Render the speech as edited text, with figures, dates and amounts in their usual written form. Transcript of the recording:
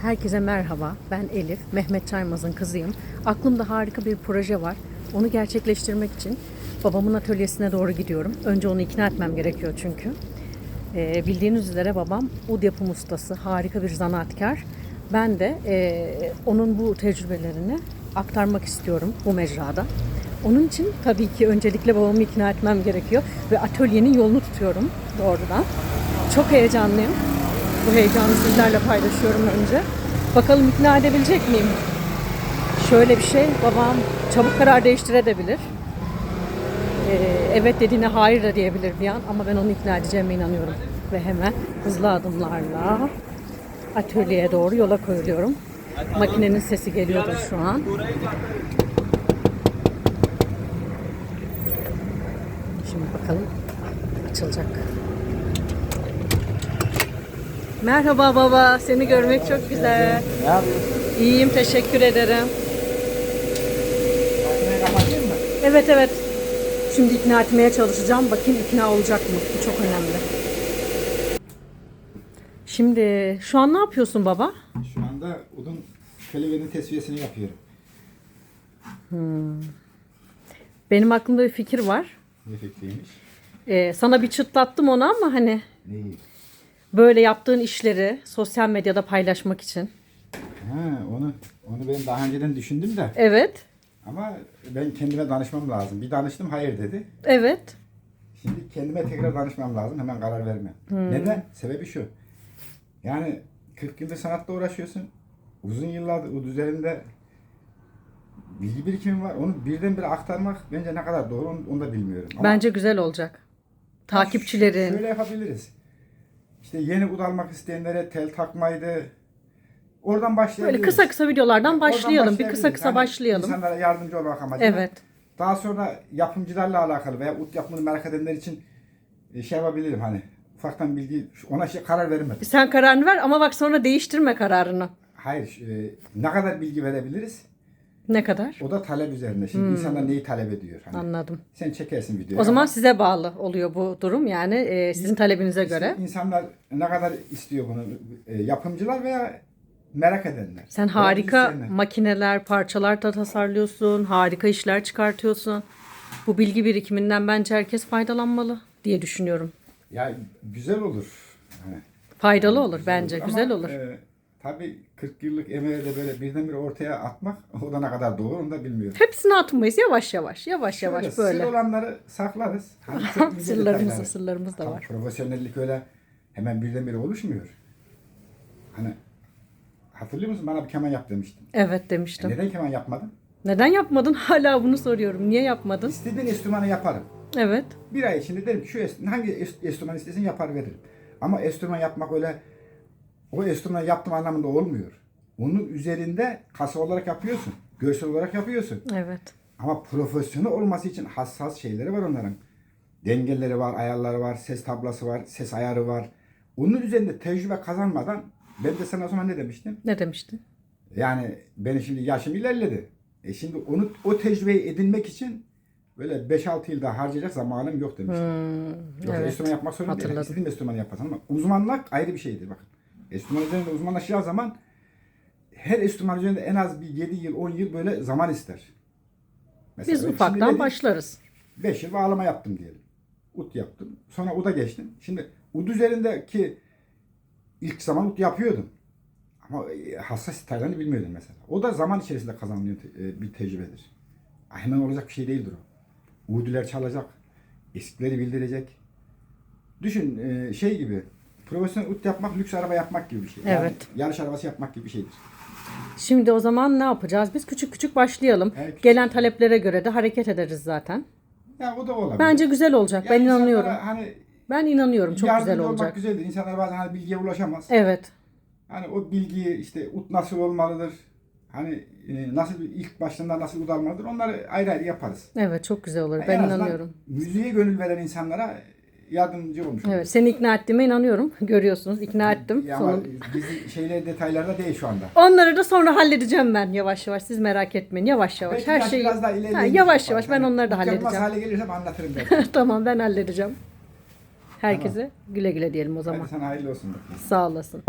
Herkese merhaba. Ben Elif, Mehmet Çaymaz'ın kızıyım. Aklımda harika bir proje var. Onu gerçekleştirmek için babamın atölyesine doğru gidiyorum. Önce onu ikna etmem gerekiyor çünkü. Bildiğiniz üzere babam ud yapım ustası, harika bir zanaatkar. Ben de onun bu tecrübelerini aktarmak istiyorum bu mecrada. Onun için tabii ki öncelikle babamı ikna etmem gerekiyor ve atölyenin yolunu tutuyorum doğrudan. Çok heyecanlıyım. Bu heyecanı sizlerle paylaşıyorum önce. Bakalım ikna edebilecek miyim? Şöyle bir şey, babam çabuk karar değiştirebilir. Evet dediğine hayır da diyebilir bir an ama ben onu ikna edeceğime inanıyorum. Ve hemen hızlı adımlarla atölyeye doğru yola koyuluyorum. Makinenin sesi geliyordur şu an. Şimdi bakalım açılacak. Merhaba baba, seni görmek çok güzel. Ne yapıyorsun? İyiyim, teşekkür ederim. Makineyi kapatayım mı? Evet. Şimdi ikna etmeye çalışacağım. Bakayım ikna olacak mı? Bu çok önemli. Şimdi şu an ne yapıyorsun baba? Şu anda udun kelebeğinin tesviyesini yapıyorum. Benim aklımda bir fikir var. Ne fikriymiş? Sana bir çıtlattım onu ama hani Neyi? böyle yaptığın işleri sosyal medyada paylaşmak için. Ha, onu ben daha önceden düşündüm de. Evet. Ama ben kendime danışmam lazım. Bir danıştım hayır dedi. Evet. Şimdi kendime tekrar danışmam lazım. Hemen karar verme. Neden? Sebebi şu. Yani 40 yıldır sanatla uğraşıyorsun. Uzun yıllardır ud üzerinde bilgi birikimim var. Onu birdenbire aktarmak bence ne kadar doğru onu da bilmiyorum. Ama Bence güzel olacak. Takipçilerin. şöyle yapabiliriz. İşte yeni ud almak isteyenlere tel takmaydı. Oradan başlayabiliriz. Böyle kısa videolardan başlayalım. Bir başlayabiliriz. kısa başlayalım. İnsanlara yardımcı olmak amacıyla. Evet. Daha sonra yapımcılarla alakalı veya ud yapımını merak edenler için şey yapabilirim hani ufaktan bilgi ona karar vermedim. Sen kararını ver ama bak sonra değiştirme kararını. Hayır, ne kadar bilgi verebiliriz? Ne kadar? O da talep üzerinde. Şimdi insanlar neyi talep ediyor? Hani Anladım. sen çekersin videoyu. O zaman ama size bağlı oluyor bu durum. Yani sizin talebinize göre. İnsanlar ne kadar istiyor bunu? Yapımcılar veya merak edenler. Sen Veya harika isteyenler. makineler, parçalar da tasarlıyorsun. Harika işler çıkartıyorsun. Bu bilgi birikiminden bence herkes faydalanmalı diye düşünüyorum. Ya güzel olur. Hani, Faydalı olur bence. ama, Güzel olur. Tabii 40 yıllık emeği de böyle birdenbire ortaya atmak o da ne kadar doğru onu da bilmiyorum. Hepsini atmayız. Yavaş yavaş Şöyle, böyle. Sır olanları saklarız. Hani çok ince detayları. Sırlarımız da Tabii var. profesyonellik öyle hemen birdenbire oluşmuyor. Hani hatırlıyor musun bana bir keman yap demiştin. Evet demiştim. Neden keman yapmadın? Neden yapmadın? Hala bunu soruyorum. Niye yapmadın? İstediğin enstrümanı yaparım. Evet. Bir ay içinde derim ki hangi enstrüman istesin yapar veririm. Ama enstrüman yapmak öyle o enstrümanı yaptım anlamında olmuyor. Onun üzerinde kasa olarak yapıyorsun. Görsel olarak yapıyorsun. Evet. Ama profesyonel olması için hassas şeyleri var onların. Dengeleri var, ayarları var, ses tablası var, ses ayarı var. Onun üzerinde tecrübe kazanmadan ben de sana sonra ne demiştim? Ne demiştin? Yani benim şimdi yaşım ilerledi. Şimdi o tecrübeyi edinmek için böyle 5-6 yıl daha harcayacak zamanım yok demiştim. Yoksa evet. enstrüman yapmak sorun değil. İstediğim enstrümanı yaparsın ama uzmanlık ayrı bir şeydir bakın. Enstrüman üzerinde uzmanlaşacağı zaman her enstrüman üzerinde en az bir 7 yıl 10 yıl böyle zaman ister. Mesela Biz ufaktan başlarız. 5 yıl bağlama yaptım diyelim. Ud yaptım. Sonra uda geçtim. Şimdi ud üzerindeki ilk zaman ud yapıyordum. Ama hassas detaylarını bilmiyordum mesela. O da zaman içerisinde kazanılan bir tecrübedir. Hemen olacak bir şey değildir o. Udular çalacak. Eskileri bildirecek. Düşün şey gibi. Profesyonel ud yapmak lüks araba yapmak gibi bir şey. Yani Evet. yarış arabası yapmak gibi bir şeydir. Şimdi o zaman ne yapacağız? Biz küçük küçük başlayalım. Evet. Gelen taleplere göre de hareket ederiz zaten. Ya o da olabilir. Bence güzel olacak. Yani Ben inanıyorum. insanlara Hani Ben inanıyorum çok yardımcı güzel olmak olacak. güzeldir. İnsanlar bazen hani bilgiye ulaşamaz. Evet. Hani o bilgiyi işte ud nasıl olmalıdır? Hani nasıl ilk başında nasıl ud almalıdır? Onları ayrı ayrı yaparız. Evet çok güzel olur. En Ben azından inanıyorum. müziğe gönül veren insanlara yardımcı olmuş olur. Evet, seni ikna ettiğime inanıyorum. Görüyorsunuz, ikna ettim. Ya ama Sonunda. bizi şeyler detaylarda değil şu anda. Onları da sonra halledeceğim ben yavaş yavaş. Siz merak etmeyin. Yavaş yavaş. Belki Her biraz şeyi daha ileride yavaş yavaş ben onları da Yapmaz halledeceğim. hale gelirsem anlatırım belki. Tamam ben halledeceğim. Herkese güle güle diyelim o zaman. Hadi sana hayırlı olsun. Bakayım. Sağ olasın.